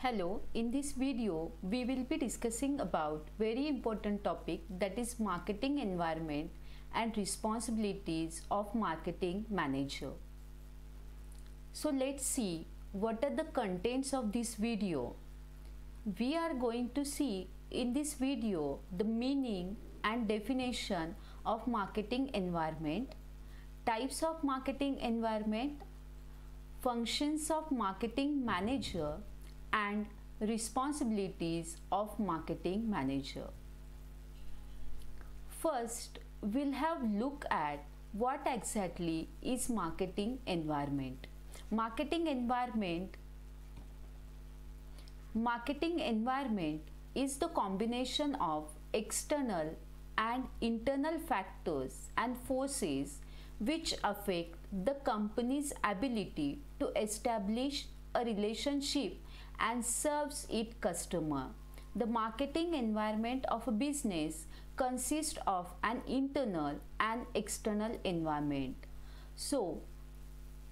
Hello, in this video we will be discussing about very important topic, that is marketing environment and responsibilities of marketing manager. So let's see what are the contents of this video. We are going to see in this video the meaning and definition of marketing environment, types of marketing environment, functions of marketing manager, and responsibilities of marketing manager. First, we'll have look at what exactly is marketing environment. Marketing environment is the combination of external and internal factors and forces which affect the company's ability to establish a relationship and serves its customer. The marketing environment of a business consists of an internal and external environment. So,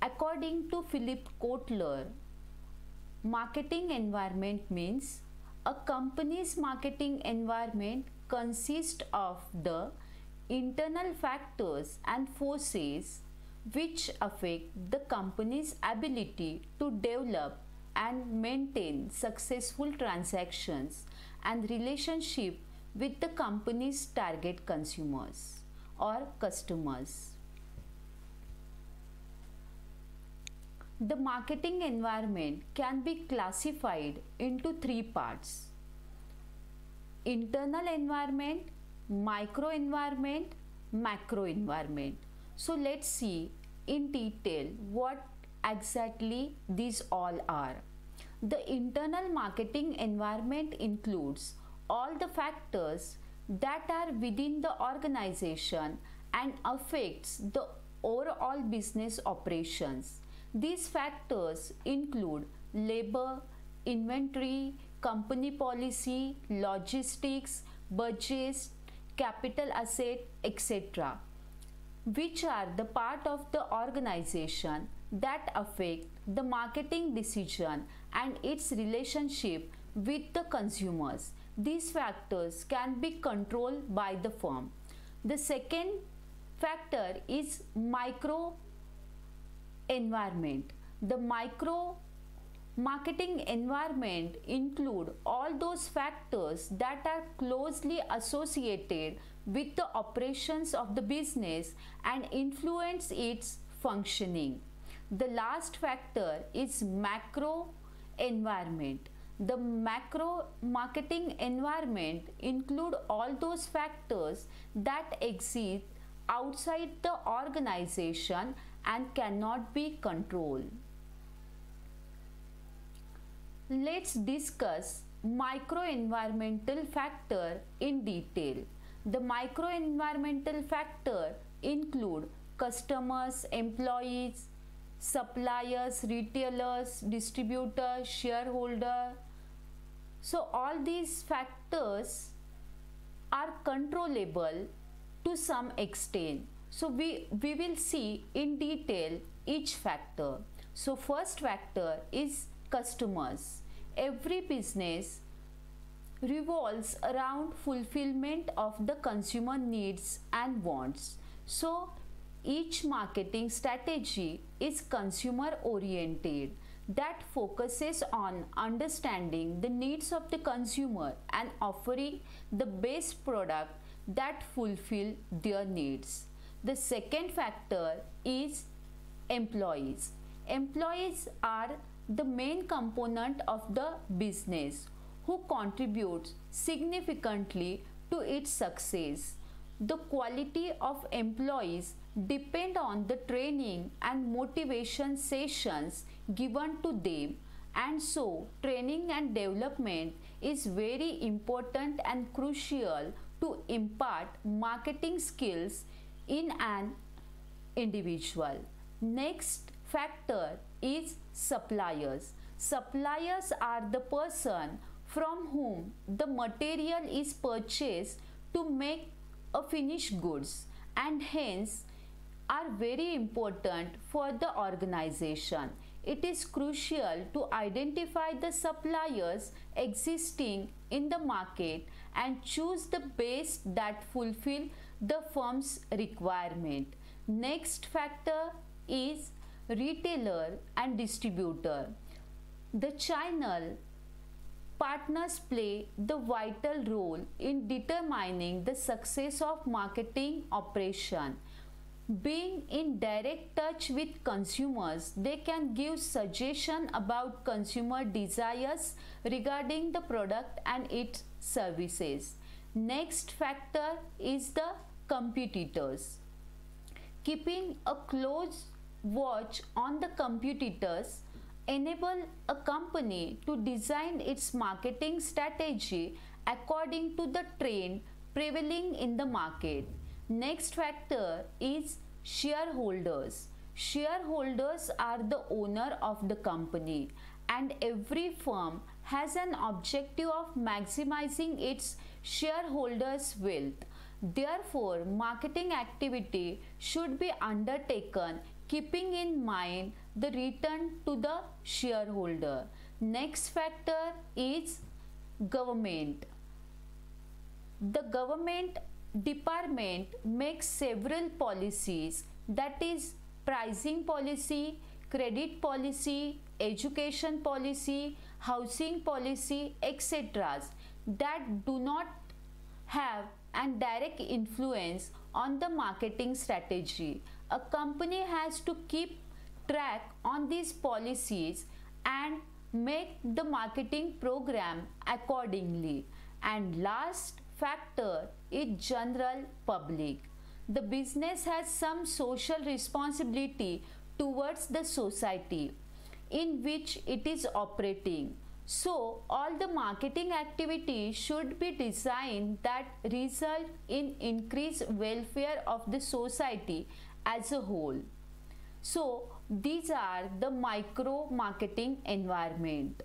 according to Philip Kotler, marketing environment means a company's marketing environment consists of the internal factors and forces which affect the company's ability to develop and maintain successful transactions and relationship with the company's target consumers or customers. The marketing environment can be classified into three parts: internal environment, micro environment, macro environment. So let's see in detail what exactly these all are. The internal marketing environment includes all the factors that are within the organization and affects the overall business operations. These factors include labor, inventory, company policy, logistics, budgets, capital asset, etc., which are the part of the organization that affect the marketing decision and its relationship with the consumers. These factors can be controlled by the firm. The second factor is micro environment. The micro marketing environment include all those factors that are closely associated with the operations of the business and influence its functioning. The last factor is macro environment. The macro marketing environment include all those factors that exist outside the organization and cannot be controlled. Let's discuss micro-environmental factor in detail. The micro-environmental factor include customers, employees, suppliers, retailers, distributors, shareholder. So all these factors are controllable to some extent. So we will see in detail each factor. So first factor is customers. Every business revolves around fulfillment of the consumer needs and wants. So each marketing strategy is consumer oriented, that focuses on understanding the needs of the consumer and offering the best product that fulfill their needs. The second factor is employees. Employees are the main component of the business who contributes significantly to its success. The quality of employees depend on the training and motivation sessions given to them, and so training and development is very important and crucial to impart marketing skills in an individual. Next factor is suppliers. Suppliers are the person from whom the material is purchased to make a finished goods, and hence are very important for the organization. it is crucial to identify the suppliers existing in the market and choose the best that fulfill the firm's requirement. Next factor is retailer and distributor. The channel partners play the vital role in determining the success of marketing operation. Being in direct touch with consumers, they can give suggestion about consumer desires regarding the product and its services. Next factor is the competitors. Keeping a close watch on the competitors enable a company to design its marketing strategy according to the trend prevailing in the market. Next factor is shareholders. Shareholders are the owner of the company, and every firm has an objective of maximizing its shareholders' wealth. Therefore, marketing activity should be undertaken keeping in mind the return to the shareholder. Next factor is government. The government department makes several policies, that is pricing policy, credit policy, education policy, housing policy, etc., that do not have a direct influence on the marketing strategy. A company has to keep track on these policies and make the marketing program accordingly. And last factor is general public. The business has some social responsibility towards the society in which it is operating. So, all the marketing activities should be designed that result in increased welfare of the society as a whole. So, these are the micro marketing environment.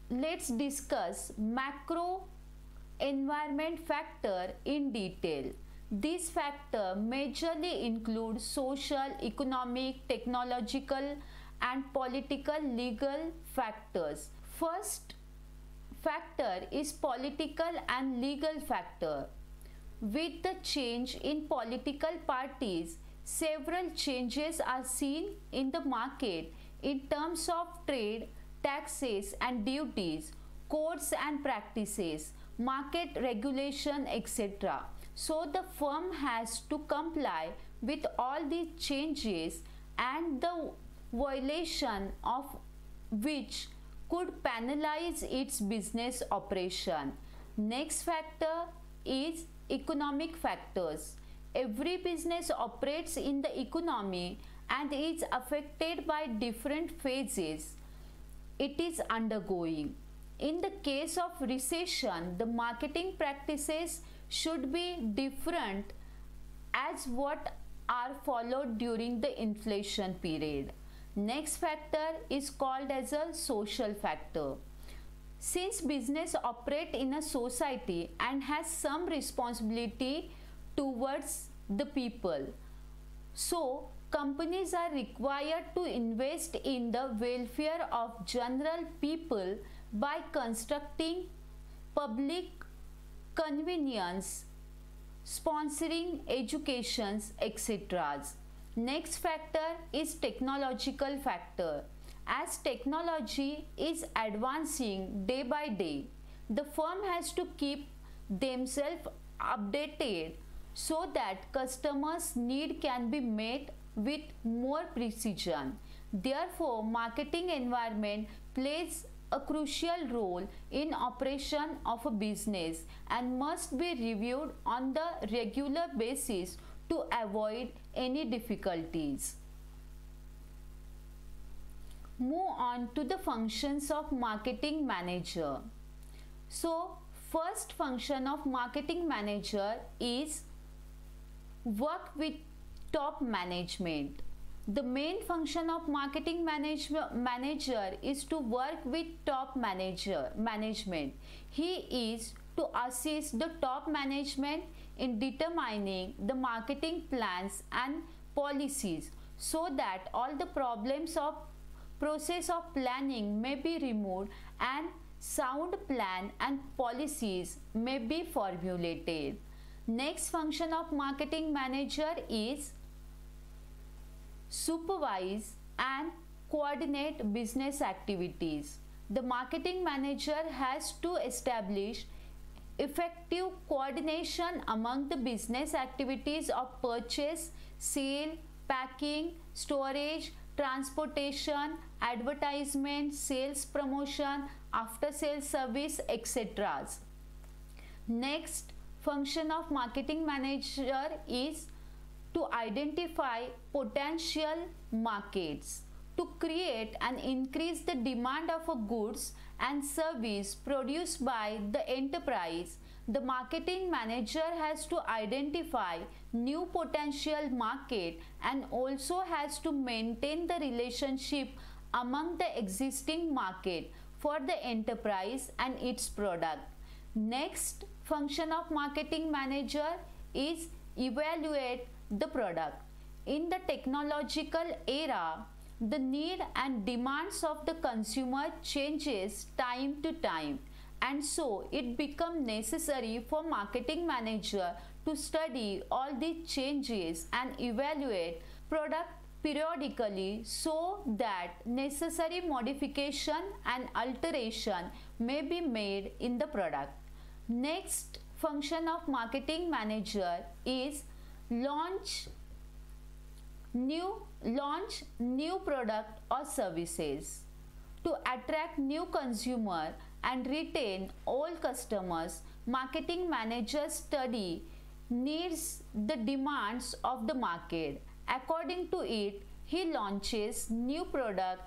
Let's discuss macro environment factor in detail. These factors majorly include social, economic, technological, and political legal factors. First factor is political and legal factor. With the change in political parties, several changes are seen in the market in terms of trade, taxes and duties, codes and practices, market regulation, etc. So the firm has to comply with all these changes, and the violation of which could penalize its business operation. Next factor is economic factors. Every business operates in the economy and is affected by different phases it is undergoing. In the case of recession, the marketing practices should be different as what are followed during the inflation period. Next factor is called as a social factor. Since business operate in a society and has some responsibility towards the people, so companies are required to invest in the welfare of general people by constructing public convenience, sponsoring educations, etc. Next factor is technological factor. As technology is advancing day by day, the firm has to keep themselves updated so that customers' need can be met with more precision. Therefore, marketing environment plays a crucial role in operation of a business and must be reviewed on the regular basis to avoid any difficulties. Move on to the functions of marketing manager. So, first function of marketing manager is work with top management. The main function of marketing manager is to work with top management. He is to assist the top management in determining the marketing plans and policies so that all the problems of process of planning may be removed and sound plan and policies may be formulated. Next function of marketing manager is supervise and coordinate business activities. The marketing manager has to establish effective coordination among the business activities of purchase, sale, packing, storage, transportation, advertisement, sales promotion, after sales service, etc. Next function of marketing manager is to identify potential markets, to create and increase the demand of a goods and service produced by the enterprise. The marketing manager has to identify new potential market and also has to maintain the relationship among the existing market for the enterprise and its product. Next function of marketing manager is evaluate the product. In the technological era, the need and demands of the consumer changes time to time, and so it becomes necessary for marketing manager to study all the changes and evaluate product periodically so that necessary modification and alteration may be made in the product. Next function of marketing manager is launch new product or services. To attract new consumer and retain old customers, marketing managers study needs the demands of the market. According to it, he launches new product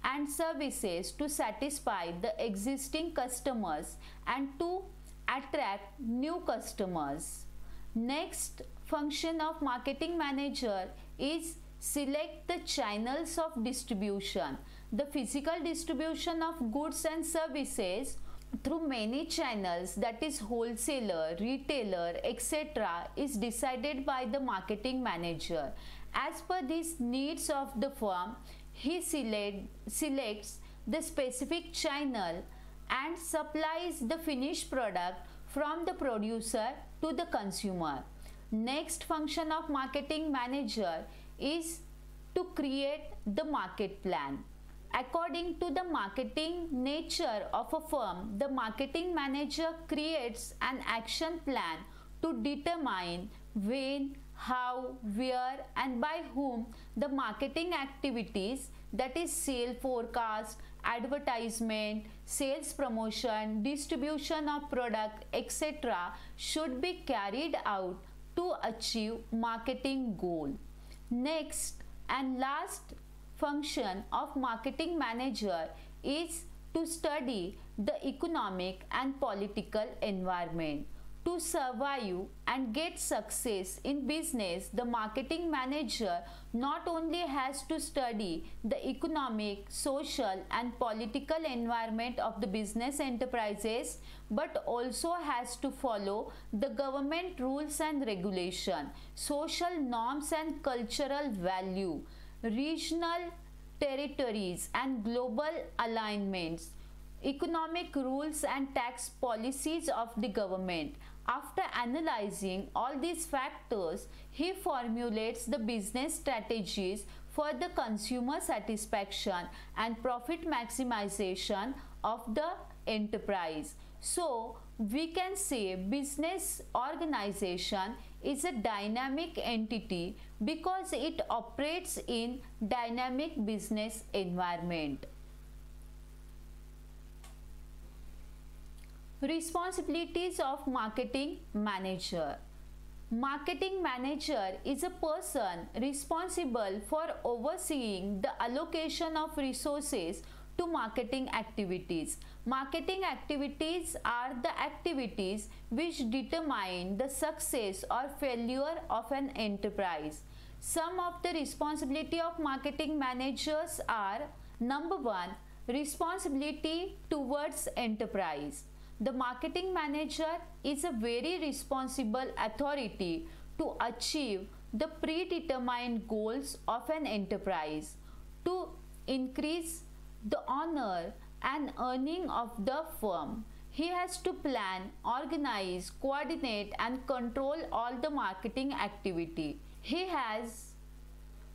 and services to satisfy the existing customers and to attract new customers. Next function of marketing manager is select the channels of distribution. The physical distribution of goods and services through many channels, that is wholesaler, retailer, etc., is decided by the marketing manager. As per these needs of the firm, he selects the specific channel and supplies the finished product from the producer to the consumer. Next function of marketing manager is to create the market plan. According to the marketing nature of a firm, the marketing manager creates an action plan to determine when, how, where and by whom the marketing activities, that is sale forecast, advertisement, sales promotion, distribution of product, etc., should be carried out to achieve marketing goal. Next and last function of marketing manager is to study the economic and political environment. To survive and get success in business, the marketing manager not only has to study the economic, social and political environment of the business enterprises, but also has to follow the government rules and regulation, social norms and cultural value, regional territories and global alignments, economic rules and tax policies of the government. After analyzing all these factors, he formulates the business strategies for the consumer satisfaction and profit maximization of the enterprise. So, we can say business organization is a dynamic entity because it operates in dynamic business environment. Responsibilities of marketing manager. Marketing manager is a person responsible for overseeing the allocation of resources to marketing activities. Marketing activities are the activities which determine the success or failure of an enterprise. Some of the responsibility of marketing managers are: number 1, responsibility towards enterprise. The marketing manager is a very responsible authority to achieve the predetermined goals of an enterprise. To increase the honor and earning of the firm, he has to plan, organize, coordinate and control all the marketing activity. He has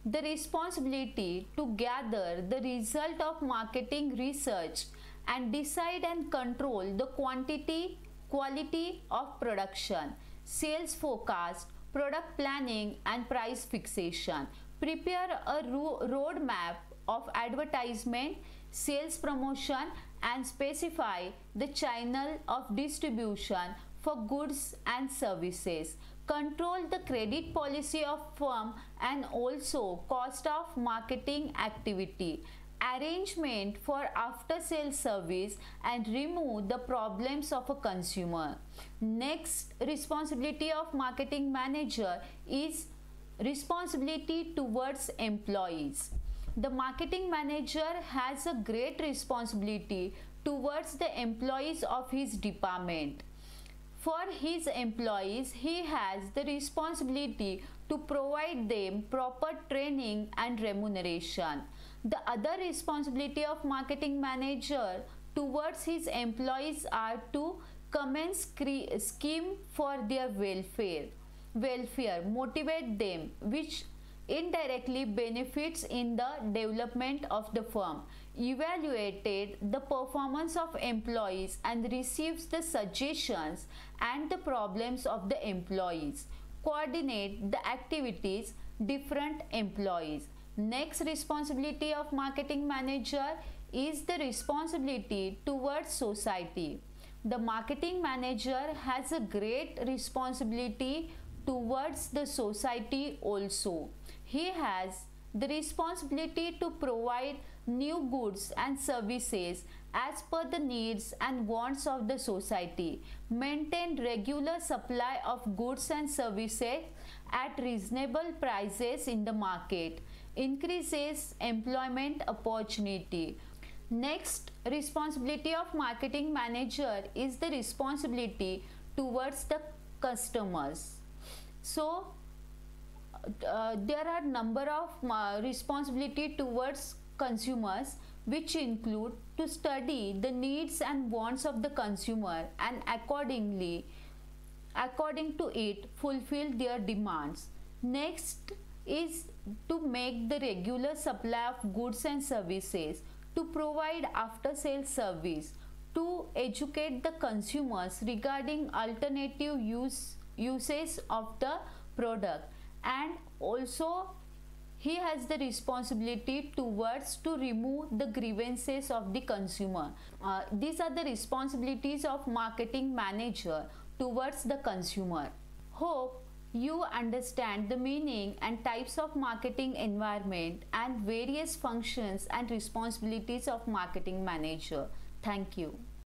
the responsibility to gather the result of marketing research and decide and control the quality of production, sales forecast, product planning and price fixation, prepare a roadmap of advertisement, sales promotion and specify the channel of distribution for goods and services, control the credit policy of firm and also cost of marketing activity, arrangement for after sales service and remove the problems of a consumer. Next responsibility of marketing manager is responsibility towards employees. The marketing manager has a great responsibility towards the employees of his department. For his employees, he has the responsibility to provide them proper training and remuneration. The other responsibility of marketing manager towards his employees are to commence scheme for their welfare, motivate them, which indirectly benefits in the development of the firm, evaluated the performance of employees and receives the suggestions and the problems of the employees, coordinate the activities different employees. Next responsibility of marketing manager is the responsibility towards society. The marketing manager has a great responsibility towards the society also. He has the responsibility to provide new goods and services as per the needs and wants of the society, maintain regular supply of goods and services at reasonable prices in the market, increases employment opportunity. Next responsibility of marketing manager is the responsibility towards the customers. So there are number of responsibility towards consumers, which include to study the needs and wants of the consumer and according to it fulfill their demands. Next is to make the regular supply of goods and services, to provide after sales service, to educate the consumers regarding alternative uses of the product, and also he has the responsibility towards to remove the grievances of the consumer. These are the responsibilities of marketing manager towards the consumer. Hope you understand the meaning and types of marketing environment and various functions and responsibilities of marketing manager. Thank you.